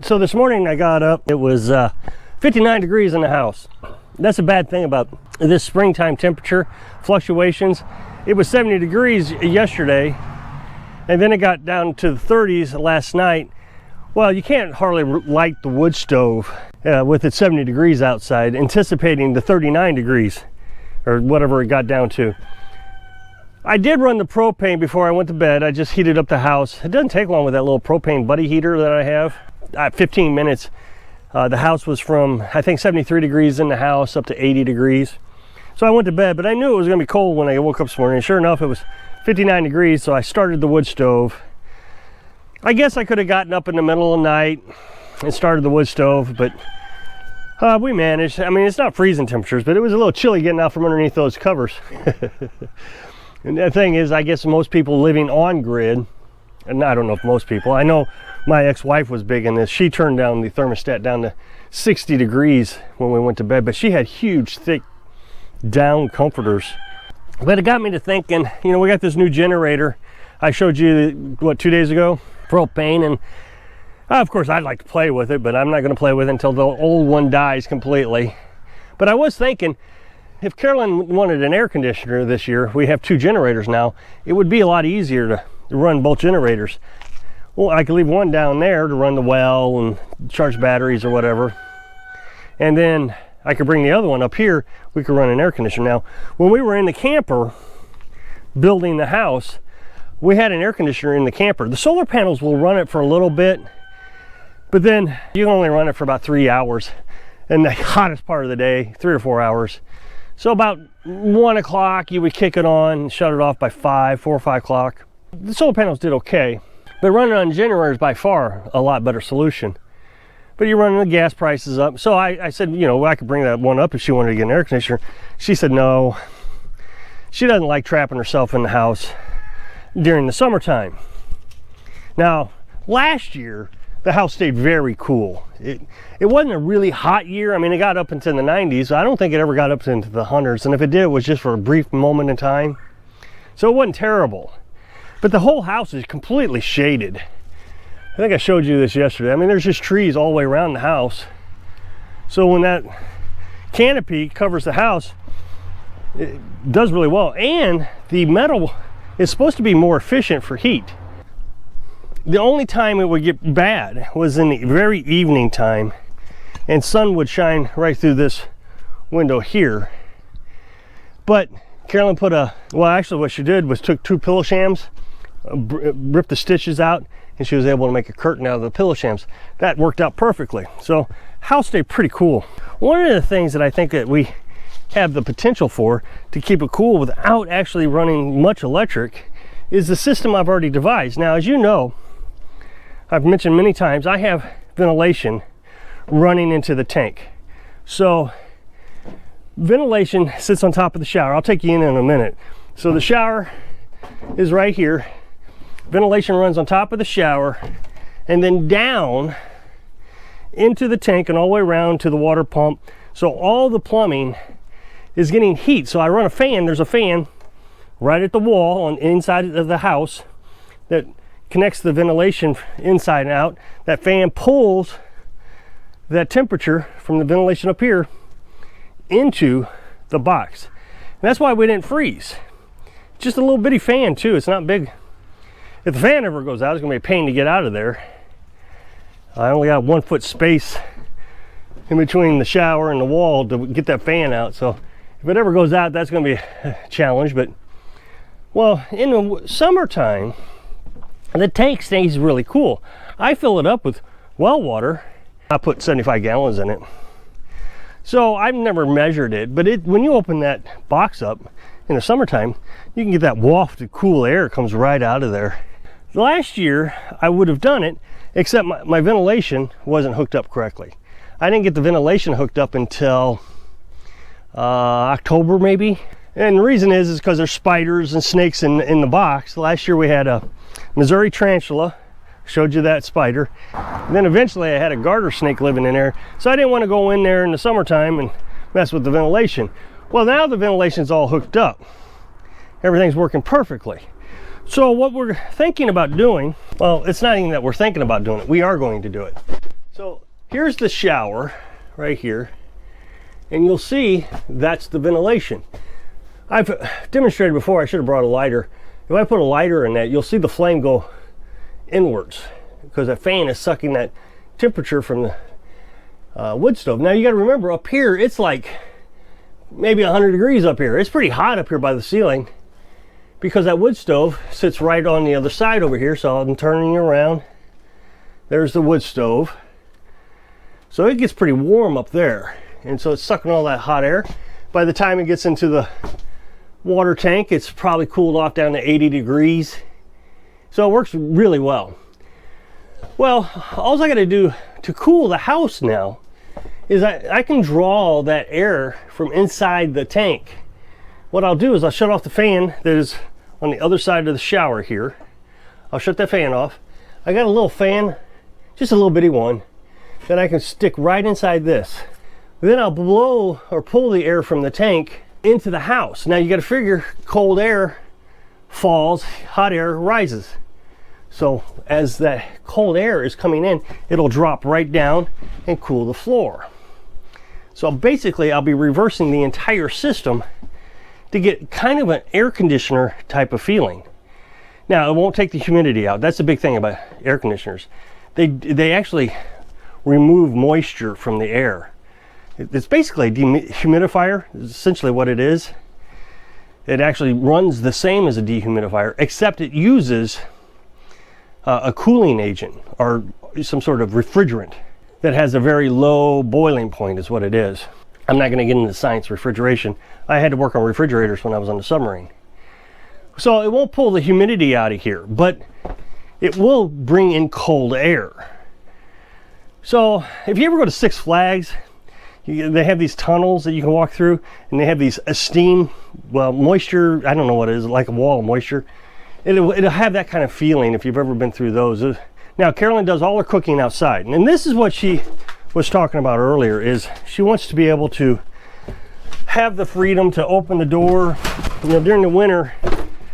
So this morning I got up, it was 59 degrees in the house. That's a bad thing about this springtime temperature fluctuations. It was 70 degrees yesterday, and then it got down to the 30s last night. Well, you can't hardly light the wood stove with it 70 degrees outside, anticipating the 39 degrees or whatever it got down to. I did run the propane before I went to bed. I just heated up the house. It doesn't take long with that little propane buddy heater that I have. 15 minutes. The house was from, I think, 73 degrees in the house up to 80 degrees. So I went to bed, but I knew it was going to be cold when I woke up this morning. And sure enough, it was 59 degrees, so I started the wood stove. I guess I could have gotten up in the middle of the night and started the wood stove, but we managed. I mean, it's not freezing temperatures, but it was a little chilly getting out from underneath those covers. And the thing is, I guess most people living on grid, and I don't know if most people, I know my ex-wife was big in this. She turned down the thermostat down to 60 degrees when we went to bed, but she had huge, thick down comforters. But it got me to thinking, you know, we got this new generator. I showed you, what, 2 days ago? Propane, and of course I'd like to play with it, but I'm not going to play with it until the old one dies completely. But I was thinking, if Carolyn wanted an air conditioner this year, we have 2 generators now, it would be a lot easier to run both generators. Well, I could leave one down there to run the well and charge batteries or whatever, and then I could bring the other one up here. We could run an air conditioner. Now, when we were in the camper building the house, we had an air conditioner in the camper. The solar panels will run it for a little bit, but then you can only run it for about 3 hours in the hottest part of the day, 3 or 4 hours. So about 1 o'clock you would kick it on and shut it off by 4 or 5 o'clock. The solar panels did okay, but running on generators by far a lot better solution. But you're running the gas prices up. So I said, you know, I could bring that one up if she wanted to get an air conditioner. She said no. She doesn't like trapping herself in the house during the summertime. Now, last year, the house stayed very cool. It wasn't a really hot year. I mean, it got up into the 90s. I don't think it ever got up into the 100s. And if it did, it was just for a brief moment in time. So it wasn't terrible. But the whole house is completely shaded. I think I showed you this yesterday. I mean, there's just trees all the way around the house. So when that canopy covers the house, it does really well. And the metal is supposed to be more efficient for heat. The only time it would get bad was in the very evening time, and sun would shine right through this window here. But Carolyn put well, actually what she did was took 2 pillow shams, ripped the stitches out, and she was able to make a curtain out of the pillow shams. That worked out perfectly. So house stayed pretty cool. One of the things that I think that we have the potential for to keep it cool without actually running much electric is the system I've already devised. Now, as you know, I've mentioned many times, I have ventilation running into the tank. So ventilation sits on top of the shower. I'll take you in a minute. So the shower is right here. Ventilation runs on top of the shower and then down into the tank and all the way around to the water pump. So all the plumbing is getting heat. So I run a fan. There's a fan right at the wall on the inside of the house that connects the ventilation inside and out. That fan pulls that temperature from the ventilation up here into the box. And that's why we didn't freeze. Just a little bitty fan too. It's not big. If the fan ever goes out, it's gonna be a pain to get out of there. I only got 1 foot space in between the shower and the wall to get that fan out. So if it ever goes out, that's gonna be a challenge. But well, in the summertime, the tank stays really cool. I fill it up with well water. I put 75 gallons in it. So I've never measured it, but when you open that box up in the summertime, you can get that wafted cool air comes right out of there. Last year, I would have done it, except my ventilation wasn't hooked up correctly. I didn't get the ventilation hooked up until October maybe. And the reason is because there's spiders and snakes in the box. Last year we had a Missouri tarantula, showed you that spider. And then eventually I had a garter snake living in there. So I didn't want to go in there in the summertime and mess with the ventilation. Well, now the ventilation's all hooked up. Everything's working perfectly. So what we're thinking about doing, well, it's not even that we're thinking about doing it. We are going to do it. So here's the shower right here, and you'll see that's the ventilation. I've demonstrated before, I should have brought a lighter. If I put a lighter in that, you'll see the flame go inwards because that fan is sucking that temperature from the wood stove. Now you got to remember, up here it's like maybe 100 degrees up here. It's pretty hot up here by the ceiling because that wood stove sits right on the other side over here. So I'm turning you around. There's the wood stove. So it gets pretty warm up there, and so it's sucking all that hot air. By the time it gets into the water tank, it's probably cooled off down to 80 degrees. So it works really well. Well, all I got to do to cool the house now is I can draw that air from inside the tank. What I'll do is I'll shut off the fan that is on the other side of the shower here. I'll shut that fan off. I got a little fan, just a little bitty one, that I can stick right inside this. Then I'll blow or pull the air from the tank into the house. Now you got to figure cold air falls, hot air rises. So as that cold air is coming in, it'll drop right down and cool the floor. So basically I'll be reversing the entire system to get kind of an air conditioner type of feeling. Now it won't take the humidity out. That's the big thing about air conditioners. They actually remove moisture from the air. It's basically a dehumidifier, is essentially what it is. It actually runs the same as a dehumidifier, except it uses a cooling agent or some sort of refrigerant that has a very low boiling point is what it is. I'm not going to get into science refrigeration. I had to work on refrigerators when I was on the submarine. So it won't pull the humidity out of here, but it will bring in cold air. So if you ever go to Six Flags, they have these tunnels that you can walk through, and they have these steam, well, moisture, I don't know what it is, like a wall of moisture. It'll have that kind of feeling if you've ever been through those. Now Carolyn does all her cooking outside, and this is what she was talking about earlier, is she wants to be able to have the freedom to open the door. You know, during the winter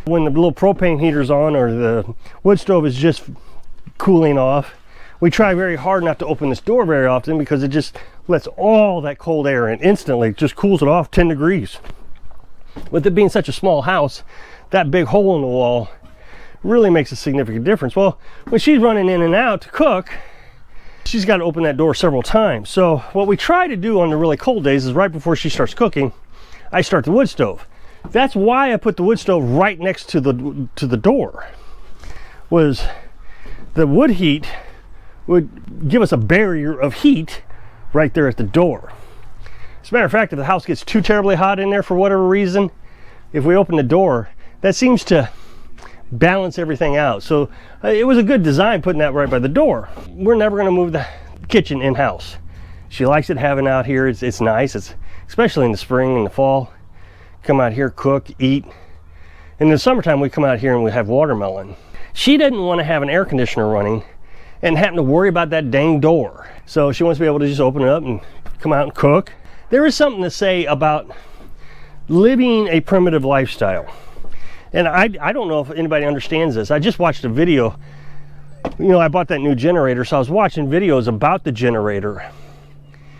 when the little propane heater's on or the wood stove is just cooling off, we try very hard not to open this door very often because it just lets all that cold air in instantly, just cools it off 10 degrees. With it being such a small house, that big hole in the wall really makes a significant difference. Well, when she's running in and out to cook, she's got to open that door several times. So what we try to do on the really cold days is right before she starts cooking, I start the wood stove. That's why I put the wood stove right next to the door. Was the wood heat would give us a barrier of heat right there at the door. As a matter of fact, if the house gets too terribly hot in there for whatever reason, if we open the door, that seems to balance everything out. So it was a good design putting that right by the door. We're never going to move the kitchen in-house. She likes it having out here. It's nice. It's especially in the spring and the fall. Come out here, cook, eat. In the summertime, we come out here and we have watermelon. She didn't want to have an air conditioner running and happen to worry about that dang door. So she wants to be able to just open it up and come out and cook. There is something to say about living a primitive lifestyle. And I don't know if anybody understands this. I just watched a video. You know, I bought that new generator, so I was watching videos about the generator.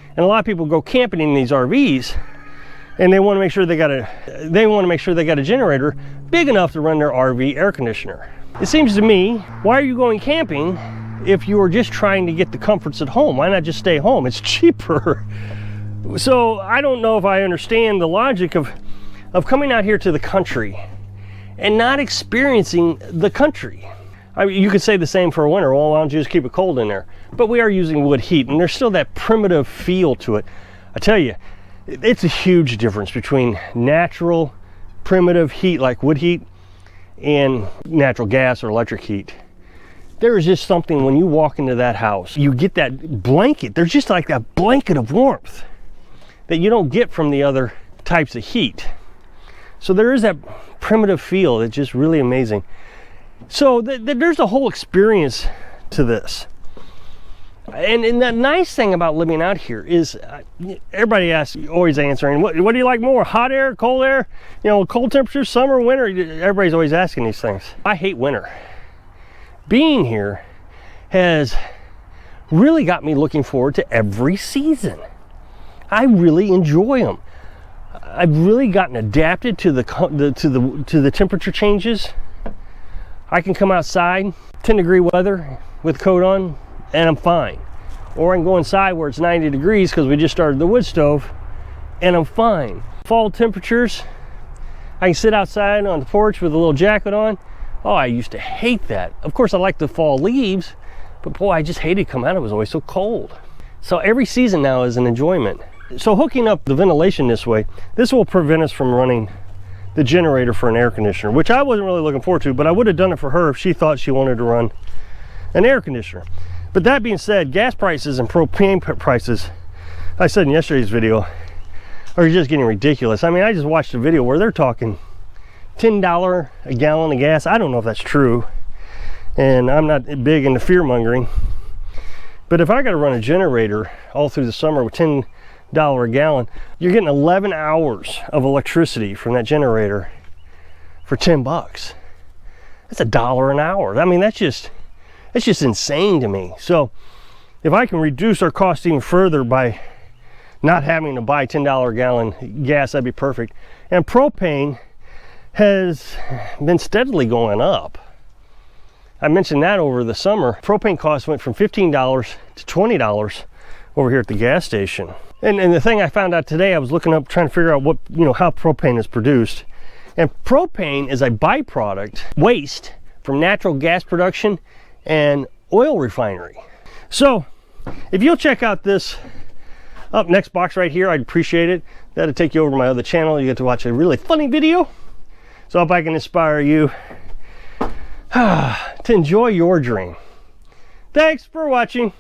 And a lot of people go camping in these RVs, and they want to make sure they got a generator big enough to run their RV air conditioner. It seems to me, why are you going camping if you are just trying to get the comforts at home? Why not just stay home? It's cheaper. So I don't know if I understand the logic of coming out here to the country and not experiencing the country. I mean, you could say the same for winter. Well, why don't you just keep it cold in there? But we are using wood heat, and there's still that primitive feel to it. I tell you, it's a huge difference between natural primitive heat like wood heat and natural gas or electric heat. There is just something when you walk into that house, you get that blanket. There's just like that blanket of warmth that you don't get from the other types of heat. So there is that primitive feel that's just really amazing. So there's a whole experience to this. And the nice thing about living out here is everybody asks, always answering, what do you like more, hot air, cold air, you know, cold temperature, summer, winter? Everybody's always asking these things. I hate winter. Being here has really got me looking forward to every season. I really enjoy them. I've really gotten adapted to the temperature changes. I can come outside, 10-degree weather with coat on, and I'm fine. Or I can go inside where it's 90 degrees because we just started the wood stove, and I'm fine. Fall temperatures, I can sit outside on the porch with a little jacket on. Oh, I used to hate that. Of course, I like the fall leaves, but boy, I just hated coming out. It was always so cold. So every season now is an enjoyment. So hooking up the ventilation this way, this will prevent us from running the generator for an air conditioner, which I wasn't really looking forward to, but I would have done it for her if she thought she wanted to run an air conditioner. But that being said, gas prices and propane prices, I said in yesterday's video, are just getting ridiculous. I mean, I just watched a video where they're talking $10 a gallon of gas. I don't know if that's true, and I'm not big into fear mongering, but if I got to run a generator all through the summer with $10 a gallon, you're getting 11 hours of electricity from that generator for 10 bucks. That's $1 an hour. I mean, that's just insane to me. So if I can reduce our cost even further by not having to buy $10 a gallon gas, that'd be perfect. And propane has been steadily going up. I mentioned that over the summer. Propane costs went from $15 to $20 over here at the gas station. And the thing I found out today, I was looking up trying to figure out what, how propane is produced. And propane is a byproduct waste from natural gas production and oil refinery. So if you'll check out this up next box right here, I'd appreciate it. That'll take you over to my other channel. You get to watch a really funny video. So I hope I can inspire you to enjoy your dream. Thanks for watching.